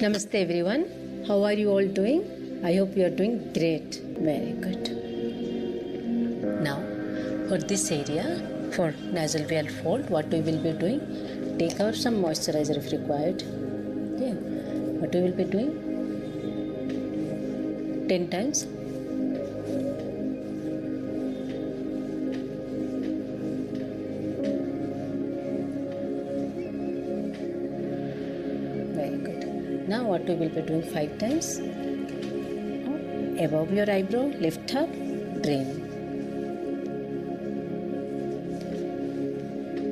Namaste everyone. How are you all doing? I hope you are doing great. Very good. Now, for this area, for nasal veil fold, what we will be doing, take out some moisturizer if required. Okay. What we will be doing? 10 times. Very good. Now what we will be doing 5 times. Above your eyebrow, lift up, drain.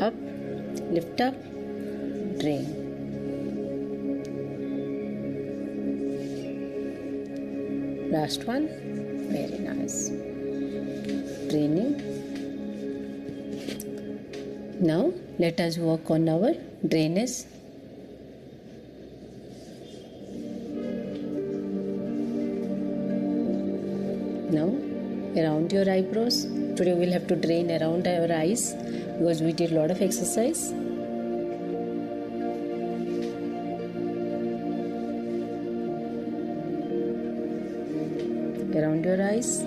Up, lift up, drain. Last one. Very nice. Draining. Now let us work on our drainage. Now around your eyebrows. Today we will have to drain around our eyes because we did a lot of exercise. Around your eyes.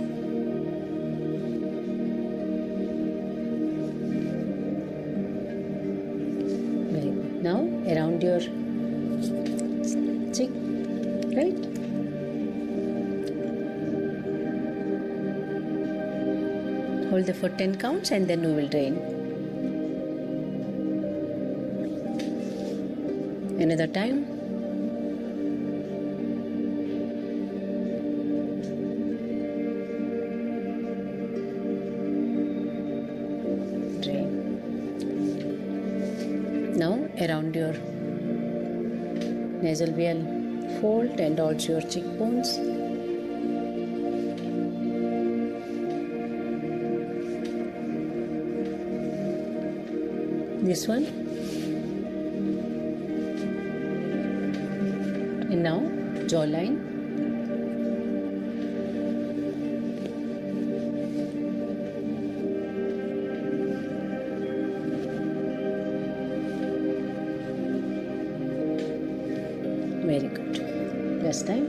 Very good. Now around your cheek, right? Hold it for 10 counts and then we will drain. Another time. Drain. Now around your nasal veil fold and also your cheekbones. This one, and now jawline. Very good. Last time.